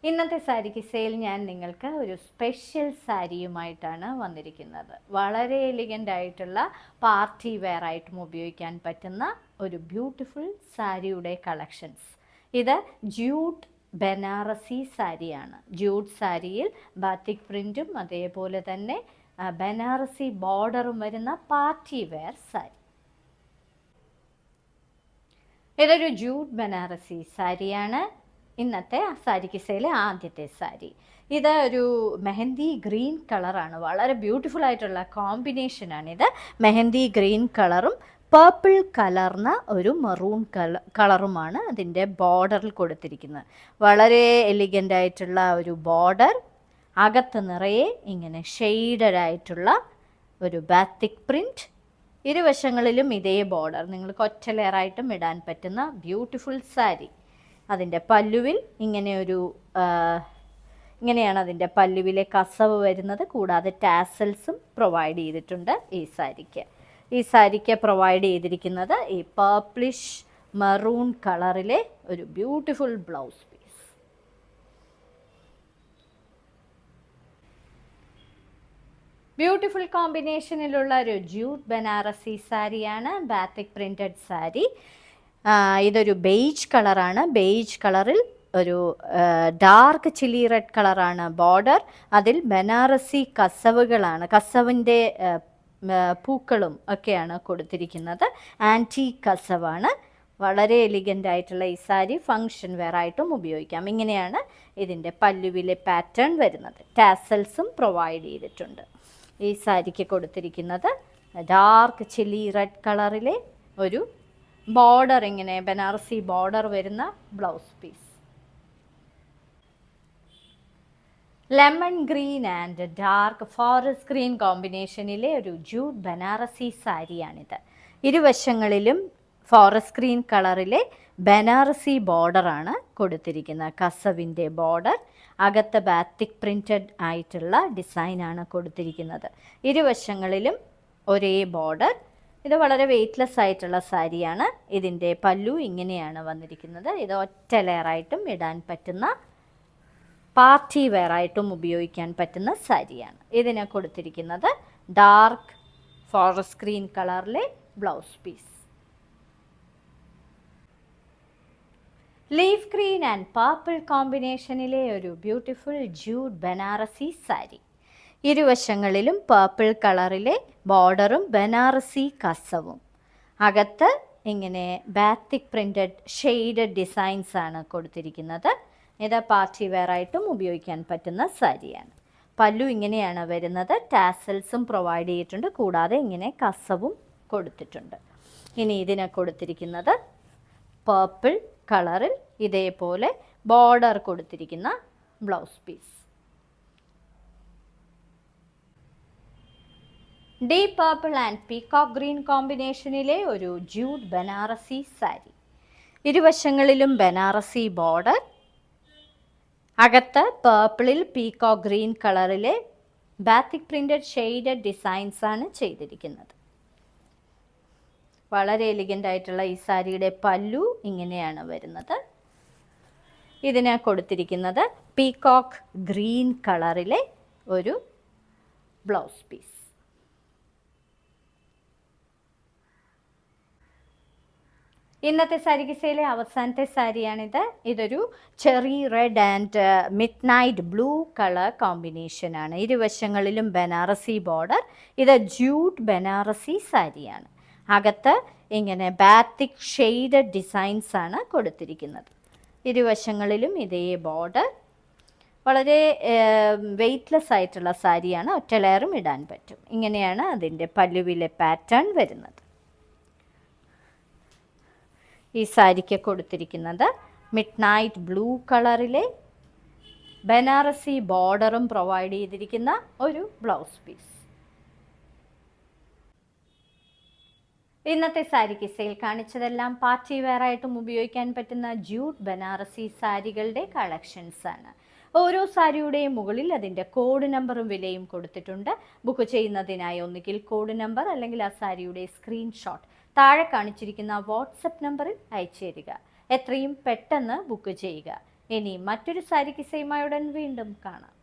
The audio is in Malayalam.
ഇന്നത്തെ സാരി കിസയിൽ ഞാൻ നിങ്ങൾക്ക് ഒരു സ്പെഷ്യൽ സാരിയുമായിട്ടാണ് വന്നിരിക്കുന്നത്. വളരെ എലിഗൻ്റ് ആയിട്ടുള്ള പാർട്ടി വെയർ ആയിട്ടും ഉപയോഗിക്കാൻ പറ്റുന്ന ഒരു ബ്യൂട്ടിഫുൾ സാരിയുടെ കളക്ഷൻസ്. ഇത് ജൂട്ട് ബനാറസി സാരിയാണ്. ജൂട്ട് സാരിയിൽ ബാത്തിക് പ്രിൻറ്റും അതേപോലെ തന്നെ ബനാറസി ബോർഡറും വരുന്ന പാർട്ടി വെയർ സാരി. ഇതൊരു ജൂട്ട് ബനാറസി സാരിയാണ്. ഇന്നത്തെ സാരി കിസയിലെ ആദ്യത്തെ സാരി. ഇത് ഒരു മെഹന്തി ഗ്രീൻ കളറാണ്. വളരെ ബ്യൂട്ടിഫുൾ ആയിട്ടുള്ള കോമ്പിനേഷനാണിത്. മെഹന്തി ഗ്രീൻ കളറും പേർപ്പിൾ കലർന്ന ഒരു മെറൂൺ കളറുമാണ് അതിൻ്റെ ബോർഡറിൽ കൊടുത്തിരിക്കുന്നത്. വളരെ എലിഗൻ്റ് ആയിട്ടുള്ള ഒരു ബോർഡർ, അകത്ത് നിറയെ ഇങ്ങനെ ഷെയ്ഡഡ് ആയിട്ടുള്ള ഒരു ബാത്തിക് പ്രിൻറ്റ്, ഇരുവശങ്ങളിലും ഇതേ ബോർഡർ. നിങ്ങൾക്ക് ഒറ്റ ലെയറായിട്ടും ഇടാൻ പറ്റുന്ന ബ്യൂട്ടിഫുൾ സാരി. അതിൻ്റെ പല്ലുവിൽ ഇങ്ങനെയാണ് അതിൻ്റെ പല്ലുവിലെ കസവ് വരുന്നത്. കൂടാതെ ടാസൽസും പ്രൊവൈഡ് ചെയ്തിട്ടുണ്ട് ഈ സാരിക്ക് പ്രൊവൈഡ് ചെയ്തിരിക്കുന്നത് ഈ പർപ്പിളിഷ് മെറൂൺ കളറിലെ ഒരു ബ്യൂട്ടിഫുൾ ബ്ലൗസ് പീസ്. ബ്യൂട്ടിഫുൾ കോമ്പിനേഷനിലുള്ള ഒരു ജൂട്ട് ബനാറസി സാരിയാണ്. Batik printed sari. ഇതൊരു ബെയ്ജ് കളറാണ്. ബെയ്ജ് കളറിൽ ഒരു ഡാർക്ക് ചില്ലി റെഡ് കളറാണ് ബോർഡർ. അതിൽ ബനാറസി കസവുകളാണ്, കസവിൻ്റെ പൂക്കളും ഒക്കെയാണ് കൊടുത്തിരിക്കുന്നത്. ആൻറ്റി കസവാണ്. വളരെ എലിഗൻ്റ് ആയിട്ടുള്ള ഈ സാരി ഫങ്ഷൻ വെയർ ആയിട്ടും ഉപയോഗിക്കാം. ഇങ്ങനെയാണ് ഇതിൻ്റെ പല്ലുവിലെ പാറ്റേൺ വരുന്നത്. ടാസൽസും പ്രൊവൈഡ് ചെയ്തിട്ടുണ്ട്. ഈ സാരിക്ക് കൊടുത്തിരിക്കുന്നത് ഡാർക്ക് ചില്ലി റെഡ് കളറിലെ ഒരു ബോർഡർ, ഇങ്ങനെ ബനാറസി ബോർഡർ വരുന്ന blouse piece. Lemon green and dark forest green കോമ്പിനേഷനിലെ ഒരു ജൂട്ട് ബനാറസി സാരിയാണിത്. ഇരുവശങ്ങളിലും ഫോറസ്റ്റ് ഗ്രീൻ കളറിലെ ബനാറസി ബോർഡറാണ് കൊടുത്തിരിക്കുന്നത്. കസവിൻ്റെ ബോർഡർ, അകത്ത് ബാത്തിക് പ്രിൻറ്റഡ് ആയിട്ടുള്ള ഡിസൈനാണ് കൊടുത്തിരിക്കുന്നത്. ഇരുവശങ്ങളിലും ഒരേ ബോർഡർ. ഇത് വളരെ വെയ്റ്റ്ലെസ് ആയിട്ടുള്ള സാരിയാണ്. ഇതിൻ്റെ പല്ലു ഇങ്ങനെയാണ് വന്നിരിക്കുന്നത്. ഇത് ഒറ്റ ലെയറായിട്ടും ഇടാൻ പറ്റുന്ന, പാർട്ടി വെയർ ആയിട്ടും ഉപയോഗിക്കാൻ പറ്റുന്ന സാരിയാണ്. ഇതിന് കൊടുത്തിരിക്കുന്നത് ഡാർക്ക് ഫോറസ്റ്റ് ഗ്രീൻ കളറിലെ blouse piece. Leaf green and purple കോമ്പിനേഷനിലെ ഒരു ബ്യൂട്ടിഫുൾ ജൂട്ട് ബനാറസി സാരി. ഇരുവശങ്ങളിലും പർപ്പിൾ കളറിലെ ബോർഡറും ബനാറസി കസവും. അകത്ത് ഇങ്ങനെ ബാത്തിക് പ്രിൻറ്റഡ് ഷെയ്ഡഡ് ഡിസൈൻസ് ആണ് കൊടുത്തിരിക്കുന്നത്. ഇത് പാർട്ടി വെയർ ആയിട്ടും ഉപയോഗിക്കാൻ പറ്റുന്ന സാരിയാണ്. പല്ലു ഇങ്ങനെയാണ് വരുന്നത്. ടാസൽസും പ്രൊവൈഡ് ചെയ്തിട്ടുണ്ട്. കൂടാതെ ഇങ്ങനെ കസവും കൊടുത്തിട്ടുണ്ട്. ഇനി ഇതിന് കൊടുത്തിരിക്കുന്നത് പർപ്പിൾ കളറിൽ ഇതേപോലെ ബോർഡർ കൊടുത്തിരിക്കുന്ന blouse piece. Deep purple and peacock green കോമ്പിനേഷനിലെ ഒരു ജൂട്ട് ബനാറസി സാരി. ഇരുവശങ്ങളിലും ബനാറസി ബോർഡർ, അകത്ത് പേർപ്പിളിൽ പീകോക്ക് ഗ്രീൻ കളറിലെ ബാത്തിക് പ്രിൻറ്റഡ് ഷെയ്ഡഡ് ഡിസൈൻസ് ആണ് ചെയ്തിരിക്കുന്നത്. വളരെ എലിഗൻ്റ് ആയിട്ടുള്ള ഈ സാരിയുടെ പല്ലു ഇങ്ങനെയാണ് വരുന്നത്. ഇതിന് കൊടുത്തിരിക്കുന്നത് പീകോക്ക് ഗ്രീൻ കളറിലെ ഒരു ബ്ലൗസ് പീസ്. ഇന്നത്തെ സാരി കിസയിലെ അവസാനത്തെ സാരിയാണിത്. ഇതൊരു cherry red and mid night blue colour കോമ്പിനേഷനാണ്. ഇരുവശങ്ങളിലും ബനാറസി ബോർഡർ. ഇത് ജൂട്ട് ബനാറസി സാരിയാണ്. അകത്ത് ഇങ്ങനെ ബാത്തിക് ഷെയ്ഡഡ് ഡിസൈൻസ് ആണ് കൊടുത്തിരിക്കുന്നത്. ഇരുവശങ്ങളിലും ഇതേ ബോർഡർ. വളരെ വെയ്റ്റ്ലെസ് ആയിട്ടുള്ള സാരിയാണ്. ഒറ്റ ലെയറും ഇടാൻ പറ്റും. ഇങ്ങനെയാണ് അതിൻ്റെ പല്ലുവിലെ പാറ്റേൺ വരുന്നത്. ഈ സാരിക്ക് കൊടുത്തിരിക്കുന്നത് മിഡ് നൈറ്റ് ബ്ലൂ കളറിലെ ബനാറസി ബോർഡറും പ്രൊവൈഡ് ചെയ്തിരിക്കുന്ന ഒരു ബ്ലൗസ് പീസ്. ഇന്നത്തെ സാരി കിസയിൽ കാണിച്ചതെല്ലാം പാർട്ടി വെയർ ആയിട്ടും ഉപയോഗിക്കാൻ പറ്റുന്ന ജൂട്ട് ബനാറസി സാരികളുടെ കളക്ഷൻസ് ആണ്. ഓരോ സാരിയുടെയും മുകളിൽ അതിൻ്റെ കോഡ് നമ്പറും വിലയും കൊടുത്തിട്ടുണ്ട്. ബുക്ക് ചെയ്യുന്നതിനായി ഒന്നുകിൽ കോഡ് നമ്പർ അല്ലെങ്കിൽ ആ സാരിയുടെ സ്ക്രീൻഷോട്ട് താഴെ കാണിച്ചിരിക്കുന്ന വാട്സപ്പ് നമ്പറിൽ അയച്ചു തരിക. എത്രയും പെട്ടെന്ന് ബുക്ക് ചെയ്യുക. ഇനി മറ്റൊരു സാരി കിസയുമായി ഉടൻ വീണ്ടും കാണാം.